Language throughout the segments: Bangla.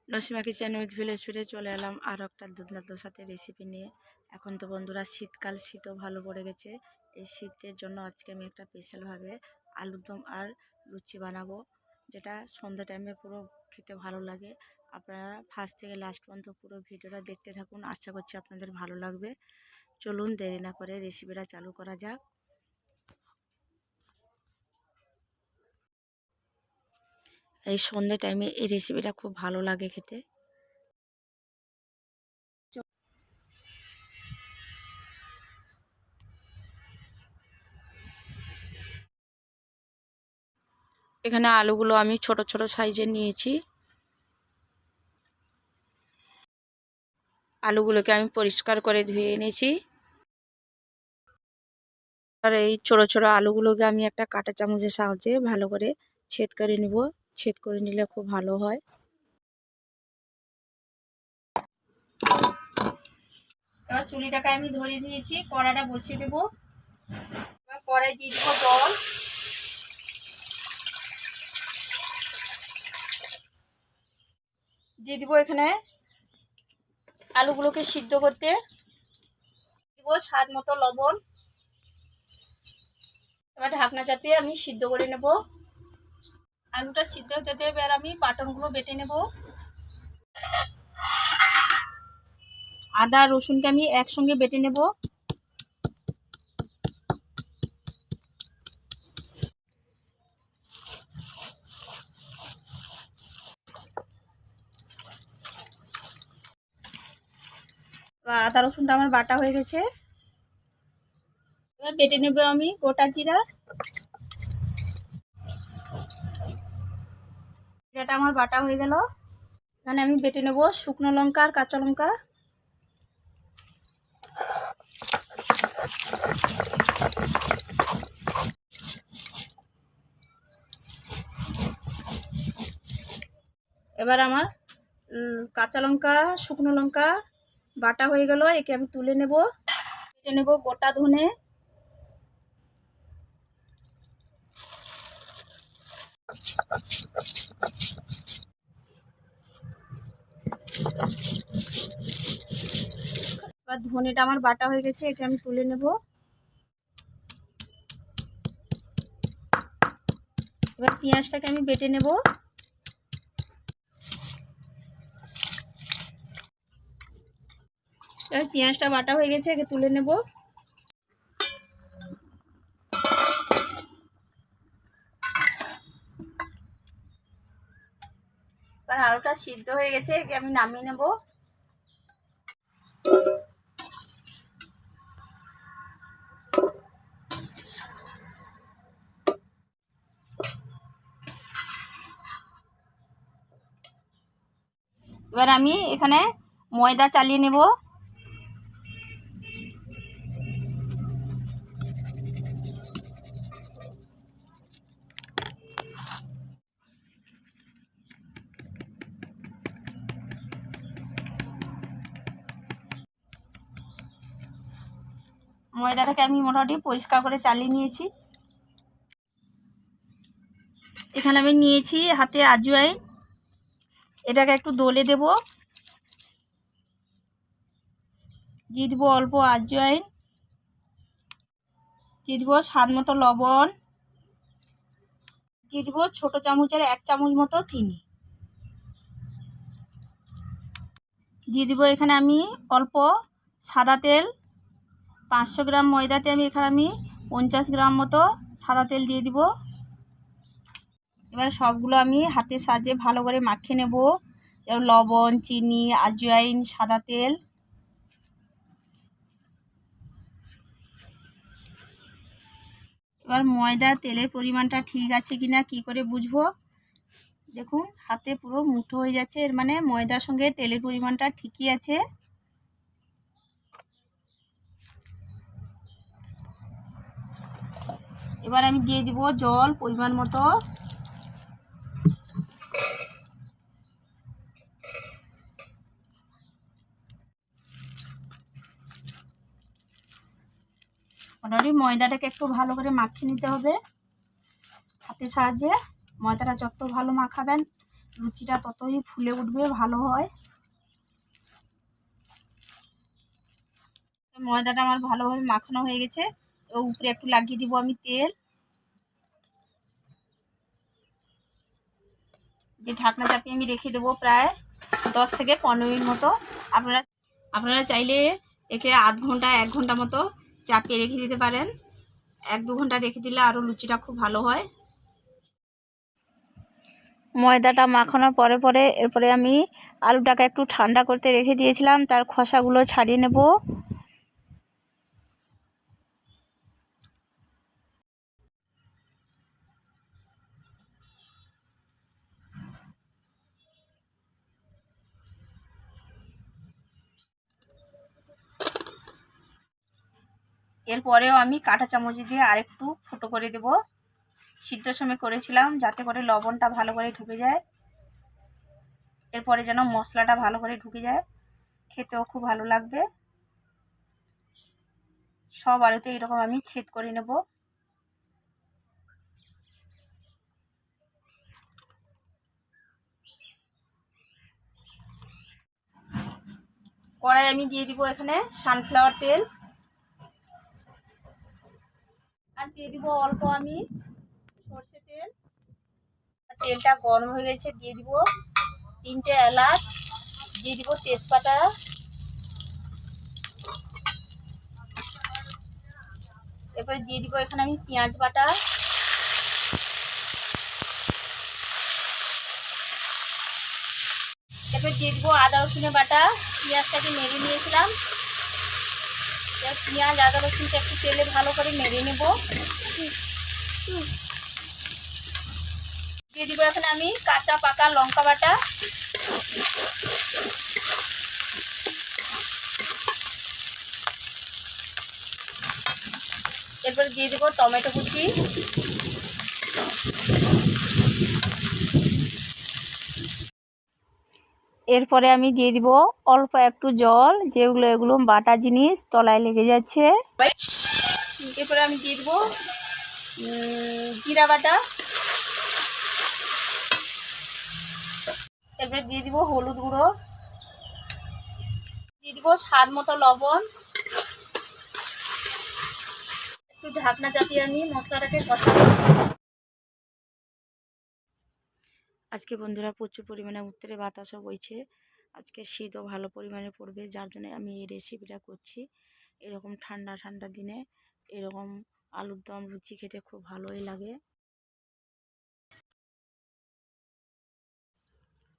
নসিমা কিচেন উইথ ভিলেজ ফিরে চলে এলাম আর একটা দুর্দান্ত সাথে রেসিপি নিয়ে। এখন তো বন্ধুরা শীতকাল, শীতও ভালো পড়ে গেছে। এই শীতের জন্য আজকে আমি একটা স্পেশালভাবে আলুর দম আর লুচি বানাবো, যেটা সন্ধ্যা টাইমে পুরো খেতে ভালো লাগে। আপনারা ফার্স্ট থেকে লাস্ট পর্যন্ত পুরো ভিডিওটা দেখতে থাকুন, আশা করছি আপনাদের ভালো লাগবে। চলুন দেরি না করে রেসিপিটা চালু করা যাক। এই সন্ধ্যে টাইমে এই রেসিপিটা খুব ভালো লাগে খেতে। এখানে আলুগুলো আমি ছোট ছোট সাইজের নিয়েছি। আলুগুলোকে আমি পরিষ্কার করে ধুয়ে এনেছি। আর এই ছোট ছোট আলুগুলোকে আমি একটা কাঁটা চামচের সাহায্যে ভালো করে ছেদ করে নিব। ছেদ করে নিলে খুব ভালো হয়। এবার চুলিটাকে আমি ধরিয়ে নিয়েছি, কড়াইটা বসিয়ে দেব। এবার কড়াই দিয়ে দেবো জল। দিয়ে দিব এখানে আলুগুলোকে সিদ্ধ করতে। দিব স্বাদ মতো লবণ। এবার ঢাকনা চাপিয়ে আমি সিদ্ধ করে নেব। আলুটা সিদ্ধ হতে দেবে আর আমি বাটনগুলো বেটে নেব। আদা রসুনকে আমি একসঙ্গে বেটে নেব। আদা রসুনটা আমার বাটা হয়ে গেছে। এবার বেটে নেব আমি গোটা জিরা। জিরাটা আমার বাটা হয়ে গেল। এখানে আমি বেটে নেব শুকনো লঙ্কা আর কাঁচা লঙ্কা। এবার আমার কাঁচা লঙ্কা শুকনো লঙ্কা বাটা হয়ে গেল। একে আমি তুলে নেব। কেটে নেব গোটা ধনে। এবার ধনেটা আমার বাটা হয়ে গেছে, একে আমি তুলে নেব। এবার পেঁয়াজটাকে আমি বেটে নেব। এবার পেঁয়াজটা বাটা হয়ে গেছে, একে তুলে নেব। এবার আলুটা সিদ্ধ হয়ে গেছে, একে আমি নামিয়ে নেব। এবার আমি এখানে ময়দা চালিয়ে নেব। ময়দাটাকে আমি মোটামুটি পরিষ্কার করে চালিয়ে নিয়েছি। এখানে আমি নিয়েছি হাতে আজওয়াইন। এটাকে একটু দলে দেব। দিয়ে দিব অল্প আজওয়াইন। দিয়ে দিব স্বাদ মতো লবণ। দিয়ে দিব ছোট চামচের 1 চামচ মতো চিনি। দিয়ে দিব এখানে আমি অল্প সাদা তেল। 500 গ্রাম ময়দাতে আমি 50 গ্রাম মতো সাদা তেল দিয়ে দিব। এবার সবগুলো আমি হাতের সাহায্যে ভালো করে মাখিয়ে নেব। যেমন লবণ, চিনি, আজওয়াইন, সাদা তেল। এবার ময়দা তেলের পরিমাণটা ঠিক আছে কিনা কি করে বুঝবো? দেখুন হাতে পুরো মুঠো হয়ে যাচ্ছে, এর মানে ময়দার সঙ্গে তেলের পরিমাণটা ঠিকই আছে। এবার আমি দিয়ে দিব জল পরিমাণ মতো। মোটামুটি ময়দাটাকে একটু ভালো করে মাখিয়ে নিতে হবে হাতের সাহায্যে। ময়দাটা যত ভালো মাখাবেন লুচিটা ততই ফুলে উঠবে, ভালো হয়। ময়দাটা আমার ভালোভাবে মাখানো হয়ে গেছে, তো উপরে একটু লাগিয়ে দিব আমি তেল। যে ঢাকনা চাপিয়ে আমি রেখে দেবো প্রায় 10 থেকে 15 মিনিট মতো। আপনারা চাইলে একে আধ ঘন্টা 1 ঘন্টা মতো চাপিয়ে রেখে দিতে পারেন। 1-2 ঘন্টা রেখে দিলে আরও লুচিটা খুব ভালো হয়। ময়দাটা মাখানোর পরে এরপরে আমি আলুটাকে একটু ঠান্ডা করতে রেখে দিয়েছিলাম, তার খোসাগুলো ছাড়িয়ে নেব। এরপরেও আমি কাঁটা চামচ দিয়ে আরেকটু ফুটো করে দেব। সিদ্ধ সময় করেছিলাম যাতে করে লবণটা ভালো করে ঢুকে যায়, এরপরে যেন মশলাটা ভালো করে ঢুকে যায়, খেতেও খুব ভালো লাগবে। সব আলুতে এরকম আমি ছেদ করে নেব। কড়াই আমি দিয়ে দিব এখানে সানফ্লাওয়ার তেল, আর দিয়ে দিব অল্প আমি সরষে তেল। তেলটা গরম হয়ে গেছে, দিয়ে দিব 3টে এলাচ, দিয়ে দিব তেজপাতা, এরপরে দিয়ে দিব এখানে আমি পেঁয়াজ বাটা, এরপরে দিয়ে দিব আদা রসুনের বাটা। পেঁয়াজটাকে নেড়ে নিয়েছিলাম, পেঁয়াজ আদা রসুনটা একটু তেলে ভালো করে নেড়ে নেব। দিয়ে দিব এখানে আমি কাঁচা পাকা লঙ্কা বাটা, এরপরে দিয়ে দিব টমেটো কুচি, এরপরে আমি দিয়ে দিব অল্প একটু জল, এগুলো বাটা জিনিস তলায় লেগে যাচ্ছে। এরপরে আমি দিয়ে দিব জিরা বাটা, এরপরে দিয়ে দিব হলুদ গুঁড়ো, দিয়ে দিব স্বাদ মতো লবণ। একটু ঢাকনা চাপিয়ে আমি মশলাটাকে কষাবো। আজকে বন্ধুরা প্রচুর পরিমাণে উত্তরে বাতাসও বইছে, আজকে শীতও ভালো পরিমাণে পড়বে, যার জন্য আমি এই রেসিপিটা করছি। এরকম ঠান্ডা ঠান্ডা দিনে এরকম আলুর দম লুচি খেতে খুব ভালোই লাগে।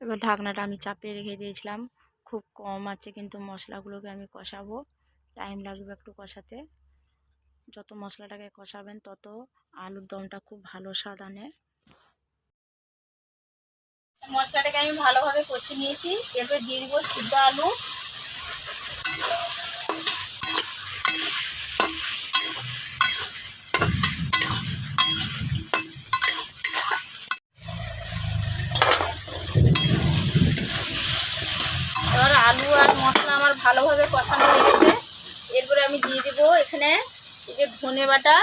এবার ঢাকনাটা আমি চাপিয়ে রেখে দিয়েছিলাম, খুব কম আছে, কিন্তু মশলাগুলোকে আমি কষাবো, টাইম লাগবে একটু কষাতে। যত মশলাটাকে কষাবেন তত আলুর দমটা খুব ভালো স্বাদ আনে। মশলাটাকে আমি ভালোভাবে কষিয়ে নিয়েছি, এরপর দিয়ে দিব সিদ্ধ আলু, এবার আলু আর মশলা আমার ভালোভাবে কষানো হয়ে গেছে। এরপরে আমি দিয়ে দিব এখানে এই যে ধনে বাটা,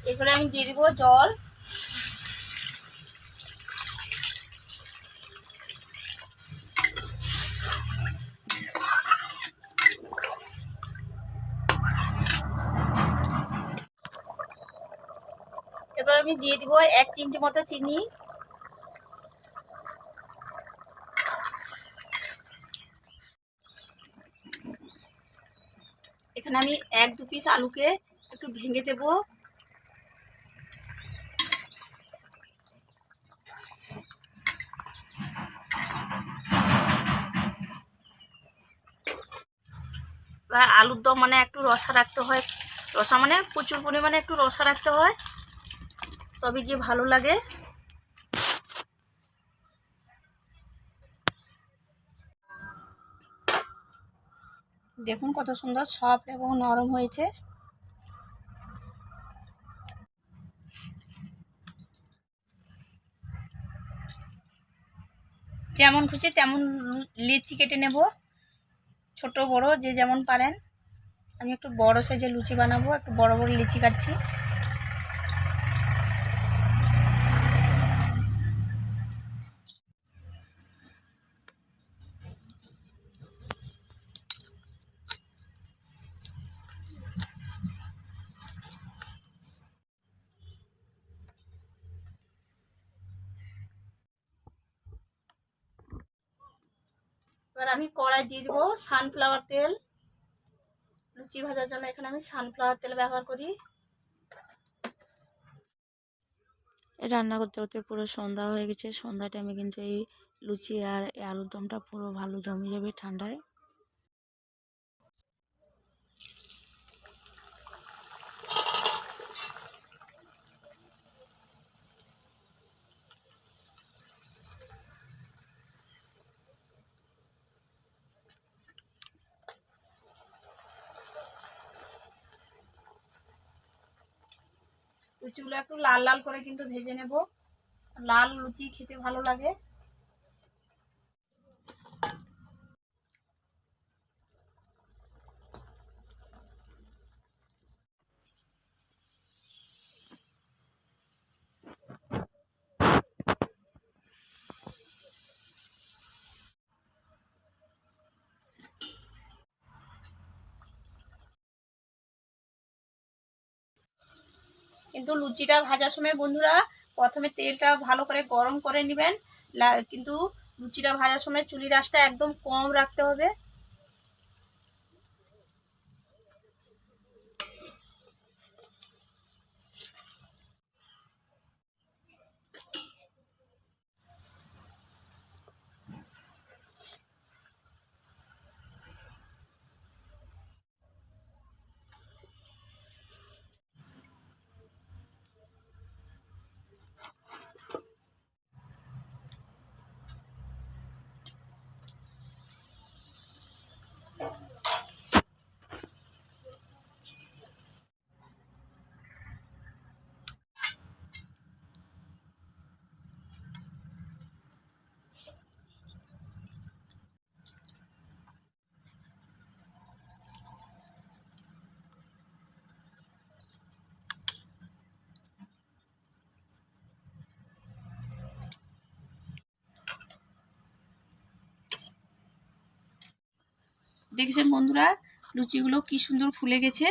এরপরে আমি দিয়ে দিব জল, এরপর আমি দিয়ে দিব 1 চিমটি মতো চিনি, এখানে আমি 1-2 পিস আলুকে একটু ভেঙে দেব, এবার আলুর দম মানে একটু রসা রাখতে হয়, রসা মানে প্রচুর পরিমাণে একটু রসা রাখতে হয়, তবে গিয়ে ভালো লাগে। দেখুন কত সুন্দর সফট এবং নরম হয়েছে। যেমন খুশি তেমন লিচি কেটে নেব, ছোট বড় যে যেমন পারেন। আমি একটু বড় সাইজের লুচি বানাবো, একটু বড় বড় লিচি কাটছি। এবার আমি কড়াই দিয়ে দেবো সানফ্লাওয়ার তেল। লুচি ভাজার জন্য এখানে আমি সানফ্লাওয়ার তেল ব্যবহার করি। রান্না করতে করতে পুরো সন্ধ্যা হয়ে গেছে। সন্ধ্যা টাইমে কিন্তু এই লুচি আর এই আলুর দমটা পুরো ভালো জমে যাবে ঠান্ডায়। লুচিগুলো একটু লাল লাল করে কিন্তু ভেজে নেব, লাল লুচি খেতে ভালো লাগে। কিন্তু লুচিটা ভাজার সময় বন্ধুরা প্রথমে তেলটা ভালো করে গরম করে নেবেন, কিন্তু লুচিটা ভাজার সময় চুলির আঁচটা একদম কম রাখতে হবে। দেখেছেন বন্ধুরা লুচিগুলো কি সুন্দর ফুলে গেছে।